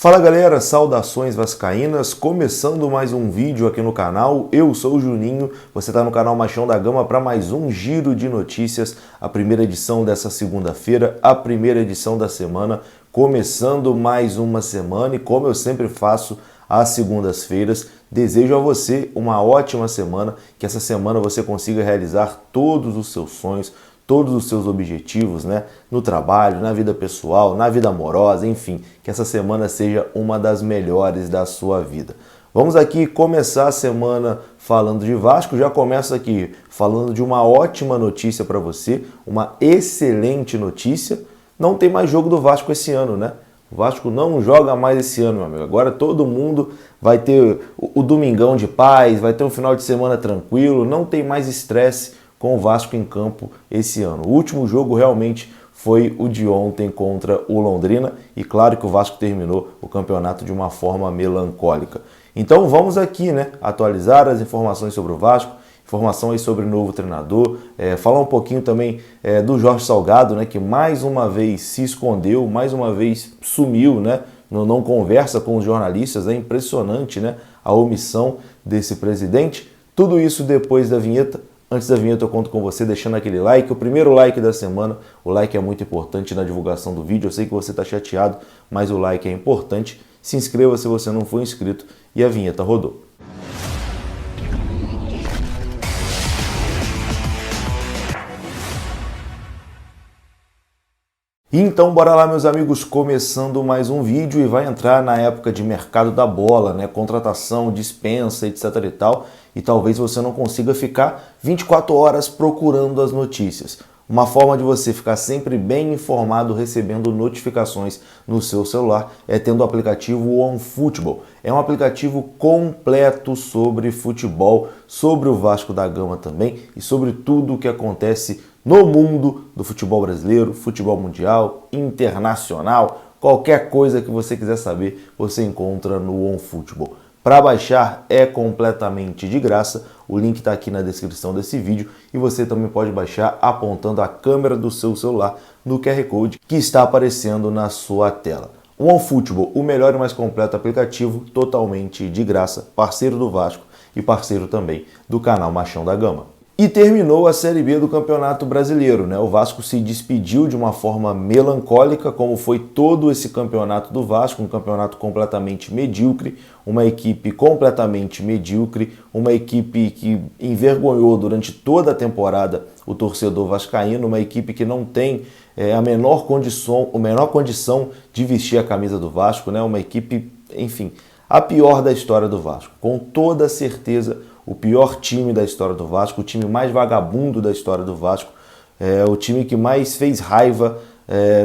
Fala galera, saudações vascaínas, começando mais um vídeo aqui no canal. Eu sou o Juninho, você está no canal Machão da Gama para mais um giro de notícias, a primeira edição dessa segunda-feira, a primeira edição da semana, começando mais uma semana e como eu sempre faço às segundas-feiras, desejo a você uma ótima semana, que essa semana você consiga realizar todos os seus sonhos, todos os seus objetivos, né? No trabalho, na vida pessoal, na vida amorosa, enfim, que essa semana seja uma das melhores da sua vida. Vamos aqui começar a semana falando de Vasco, já começo aqui falando de uma ótima notícia para você, uma excelente notícia, não tem mais jogo do Vasco esse ano, né? O Vasco não joga mais esse ano, meu amigo. Agora todo mundo vai ter o domingão de paz, vai ter um final de semana tranquilo, não tem mais estresse com o Vasco em campo esse ano. O último jogo realmente foi o de ontem contra o Londrina e claro que o Vasco terminou o campeonato de uma forma melancólica. Então vamos aqui, né, atualizar as informações sobre o Vasco, informação aí sobre o novo treinador, falar um pouquinho também do Jorge Salgado, né, que mais uma vez se escondeu, mais uma vez sumiu, né, não conversa com os jornalistas, é impressionante, né, a omissão desse presidente. Tudo isso depois da vinheta. Antes da vinheta eu conto com você deixando aquele like, o primeiro like da semana. O like é muito importante na divulgação do vídeo. Eu sei que você está chateado, mas o like é importante. Se inscreva se você não for inscrito e a vinheta rodou. Então bora lá meus amigos, começando mais um vídeo e vai entrar na época de mercado da bola, né? Contratação, dispensa, etc e tal, e talvez você não consiga ficar 24 horas procurando as notícias. Uma forma de você ficar sempre bem informado, recebendo notificações no seu celular, é tendo o aplicativo OneFootball. É um aplicativo completo sobre futebol, sobre o Vasco da Gama também e sobre tudo o que acontece no mundo do futebol brasileiro, futebol mundial, internacional, qualquer coisa que você quiser saber, você encontra no OneFootball. Para baixar é completamente de graça, o link está aqui na descrição desse vídeo e você também pode baixar apontando a câmera do seu celular no QR Code que está aparecendo na sua tela. O OneFootball, o melhor e mais completo aplicativo, totalmente de graça, parceiro do Vasco e parceiro também do canal Machão da Gama. E terminou a Série B do Campeonato Brasileiro, né? O Vasco se despediu de uma forma melancólica, como foi todo esse campeonato do Vasco, um campeonato completamente medíocre, uma equipe completamente medíocre, uma equipe que envergonhou durante toda a temporada o torcedor vascaíno, uma equipe que não tem a menor condição de vestir a camisa do Vasco, né? Uma equipe, enfim, a pior da história do Vasco, com toda certeza. O pior time da história do Vasco, o time mais vagabundo da história do Vasco, o time que mais fez raiva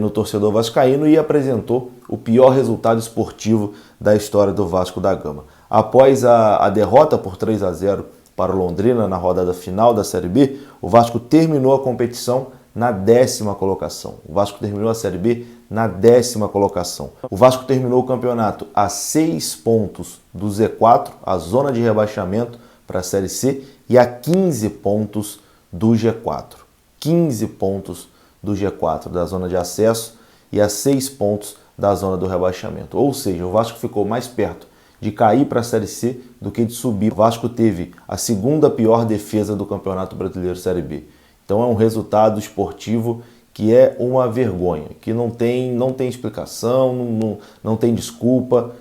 no torcedor vascaíno e apresentou o pior resultado esportivo da história do Vasco da Gama. Após a derrota por 3-0 para o Londrina na rodada final da Série B, o Vasco terminou a competição na 10ª colocação. O Vasco terminou a Série B na 10ª colocação. O Vasco terminou o campeonato a 6 pontos do Z4, a zona de rebaixamento, para a Série C e a 15 pontos do G4. 15 pontos do G4, da zona de acesso, e a 6 pontos da zona do rebaixamento. Ou seja, o Vasco ficou mais perto de cair para a Série C do que de subir. O Vasco teve a segunda pior defesa do Campeonato Brasileiro Série B. Então é um resultado esportivo que é uma vergonha, que não tem explicação, não tem desculpa.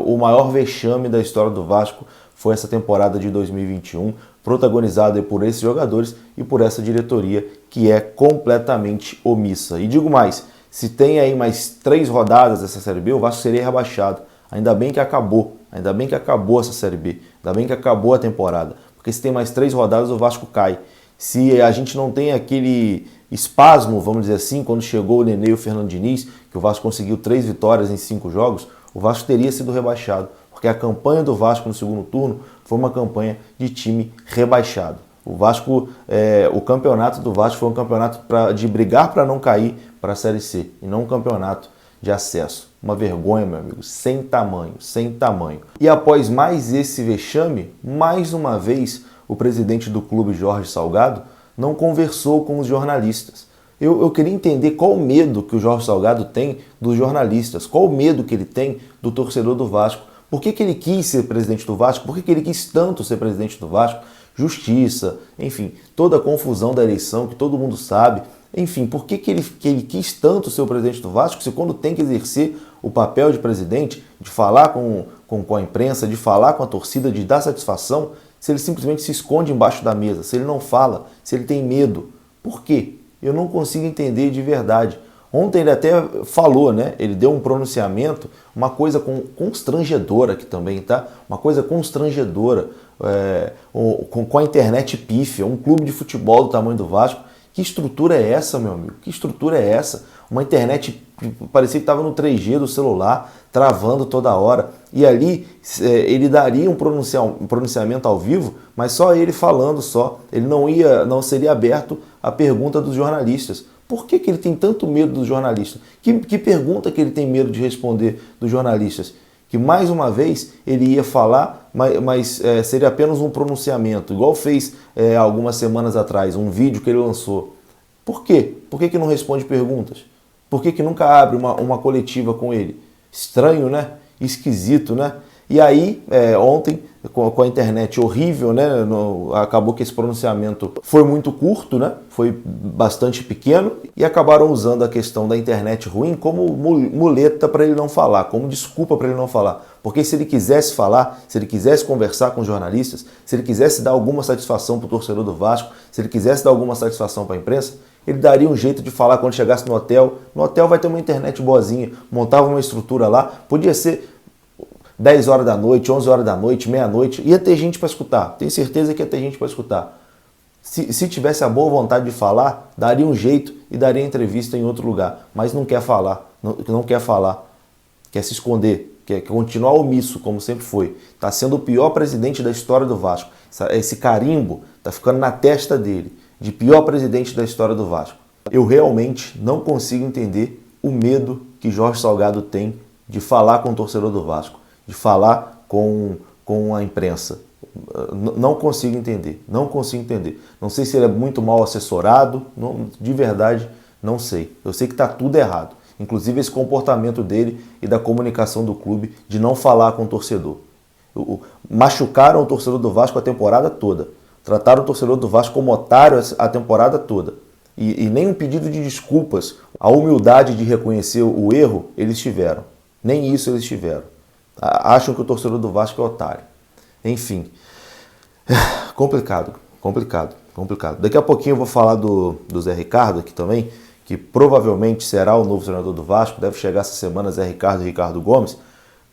O maior vexame da história do Vasco foi essa temporada de 2021, protagonizada por esses jogadores e por essa diretoria que é completamente omissa. E digo mais, se tem aí mais 3 rodadas dessa Série B, o Vasco seria rebaixado. Ainda bem que acabou essa Série B, ainda bem que acabou a temporada, porque se tem mais 3 rodadas o Vasco cai. Se a gente não tem aquele espasmo, vamos dizer assim, quando chegou o Nenê e o Fernando Diniz, que o Vasco conseguiu 3 vitórias em 5 jogos, o Vasco teria sido rebaixado. Porque a campanha do Vasco no segundo turno foi uma campanha de time rebaixado. O Vasco, o campeonato do Vasco foi um campeonato de brigar para não cair para a Série C e não um campeonato de acesso. Uma vergonha, meu amigo, sem tamanho, sem tamanho. E após mais esse vexame, mais uma vez o presidente do clube, Jorge Salgado, não conversou com os jornalistas. Eu queria entender qual o medo que o Jorge Salgado tem dos jornalistas, qual o medo que ele tem do torcedor do Vasco. Por que ele quis ser presidente do Vasco? Por que ele quis tanto ser presidente do Vasco? Justiça, enfim, toda a confusão da eleição que todo mundo sabe. Enfim, por que ele quis tanto ser o presidente do Vasco se quando tem que exercer o papel de presidente, de falar com a imprensa, de falar com a torcida, de dar satisfação, se ele simplesmente se esconde embaixo da mesa, se ele não fala, se ele tem medo? Por quê? Eu não consigo entender de verdade. Ontem ele até falou, né? Ele deu um pronunciamento, uma coisa constrangedora aqui também, tá? Uma coisa constrangedora, com a internet pífia, um clube de futebol do tamanho do Vasco. Que estrutura é essa, meu amigo? Que estrutura é essa? Uma internet, parecia que estava no 3G do celular, travando toda hora. E ali ele daria um pronunciamento ao vivo, mas só ele falando só. Ele não seria aberto à pergunta dos jornalistas. Por que ele tem tanto medo dos jornalistas? Que pergunta que ele tem medo de responder dos jornalistas? Que mais uma vez ele ia falar, mas seria apenas um pronunciamento, igual fez algumas semanas atrás, um vídeo que ele lançou. Por quê? Por que não responde perguntas? Por que nunca abre uma coletiva com ele? Estranho, né? Esquisito, né? E aí, ontem, com a internet horrível, né? Acabou que esse pronunciamento foi muito curto, né? Foi bastante pequeno e acabaram usando a questão da internet ruim como muleta para ele não falar, como desculpa para ele não falar. Porque se ele quisesse falar, se ele quisesse conversar com os jornalistas, se ele quisesse dar alguma satisfação para o torcedor do Vasco, se ele quisesse dar alguma satisfação para a imprensa, ele daria um jeito de falar quando chegasse no hotel. No hotel vai ter uma internet boazinha, montava uma estrutura lá, podia ser 10 horas da noite, 11 horas da noite, meia-noite, ia ter gente para escutar. Tenho certeza que ia ter gente para escutar. Se tivesse a boa vontade de falar, daria um jeito e daria entrevista em outro lugar. Mas não quer falar, não quer falar, quer se esconder, quer continuar omisso, como sempre foi. Está sendo o pior presidente da história do Vasco. Esse carimbo está ficando na testa dele, de pior presidente da história do Vasco. Eu realmente não consigo entender o medo que Jorge Salgado tem de falar com o torcedor do Vasco, de falar com a imprensa. Não consigo entender, não consigo entender. Não sei se ele é muito mal assessorado, de verdade não sei. Eu sei que está tudo errado, inclusive esse comportamento dele e da comunicação do clube de não falar com o torcedor. Machucaram o torcedor do Vasco a temporada toda, trataram o torcedor do Vasco como otário a temporada toda. E nem um pedido de desculpas, a humildade de reconhecer o erro, eles tiveram. Nem isso eles tiveram. Acham que o torcedor do Vasco é otário. Enfim, complicado. Daqui a pouquinho eu vou falar do Zé Ricardo aqui também, que provavelmente será o novo treinador do Vasco, deve chegar essa semana Zé Ricardo e Ricardo Gomes.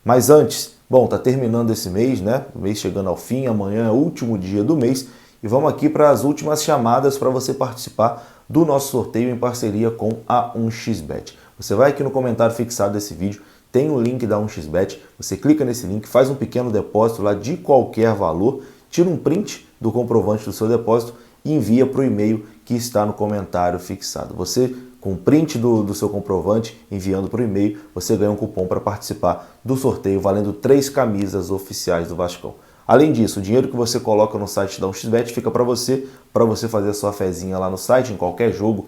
Mas antes, tá terminando esse mês, né? O mês chegando ao fim, amanhã é o último dia do mês, e vamos aqui para as últimas chamadas para você participar do nosso sorteio em parceria com a 1xBet. Você vai aqui no comentário fixado desse vídeo, tem o link da 1xBet, você clica nesse link, faz um pequeno depósito lá de qualquer valor, tira um print do comprovante do seu depósito e envia para o e-mail que está no comentário fixado. Você, com o print do seu comprovante, enviando para o e-mail, você ganha um cupom para participar do sorteio valendo 3 camisas oficiais do Vascão. Além disso, o dinheiro que você coloca no site da 1xBet fica para você fazer a sua fezinha lá no site, em qualquer jogo,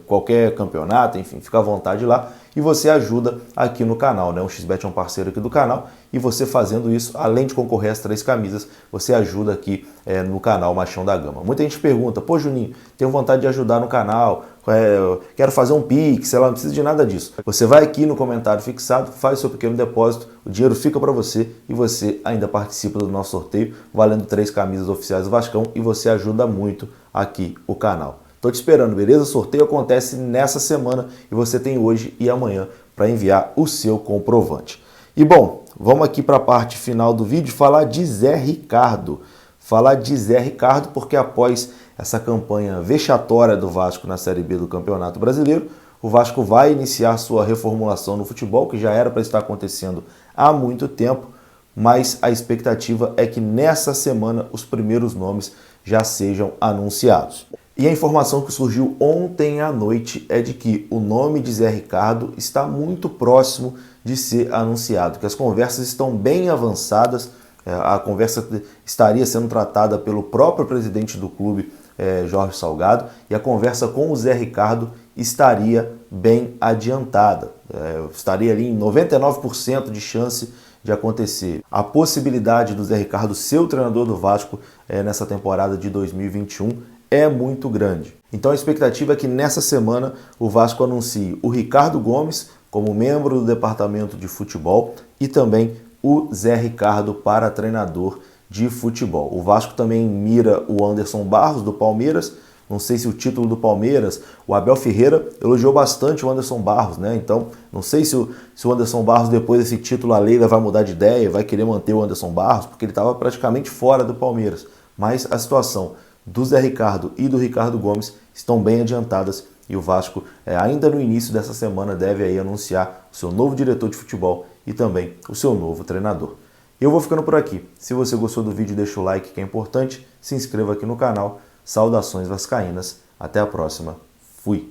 qualquer campeonato, enfim, fica à vontade lá. E você ajuda aqui no canal, né? O 1xBet é um parceiro aqui do canal e você fazendo isso, além de concorrer às 3 camisas, você ajuda aqui no canal Machão da Gama. Muita gente pergunta, pô Juninho, tenho vontade de ajudar no canal, quero fazer um Pix, sei lá, não precisa de nada disso. Você vai aqui no comentário fixado, faz o seu pequeno depósito, o dinheiro fica para você e você ainda participa do nosso sorteio, valendo 3 camisas oficiais do Vascão e você ajuda muito aqui o canal. Tô te esperando, beleza? O sorteio acontece nessa semana e você tem hoje e amanhã para enviar o seu comprovante. E bom, vamos aqui para a parte final do vídeo falar de Zé Ricardo. Falar de Zé Ricardo porque após essa campanha vexatória do Vasco na Série B do Campeonato Brasileiro, o Vasco vai iniciar sua reformulação no futebol, que já era para estar acontecendo há muito tempo, mas a expectativa é que nessa semana os primeiros nomes já sejam anunciados. E a informação que surgiu ontem à noite é de que o nome de Zé Ricardo está muito próximo de ser anunciado, que as conversas estão bem avançadas, a conversa estaria sendo tratada pelo próprio presidente do clube, Jorge Salgado, e a conversa com o Zé Ricardo estaria bem adiantada. Estaria ali em 99% de chance de acontecer. A possibilidade do Zé Ricardo ser o treinador do Vasco nessa temporada de 2021 é muito grande. Então a expectativa é que nessa semana o Vasco anuncie o Ricardo Gomes como membro do departamento de futebol e também o Zé Ricardo para treinador de futebol. O Vasco também mira o Anderson Barros do Palmeiras. Não sei se o título do Palmeiras, o Abel Ferreira elogiou bastante o Anderson Barros, né? Então, não sei se o Anderson Barros, depois desse título, a Leila vai mudar de ideia, vai querer manter o Anderson Barros, porque ele estava praticamente fora do Palmeiras. Mas a situação do Zé Ricardo e do Ricardo Gomes estão bem adiantadas e o Vasco, ainda no início dessa semana, deve aí anunciar o seu novo diretor de futebol e também o seu novo treinador. Eu vou ficando por aqui. Se você gostou do vídeo, deixa o like que é importante, se inscreva aqui no canal. Saudações vascaínas, até a próxima, fui!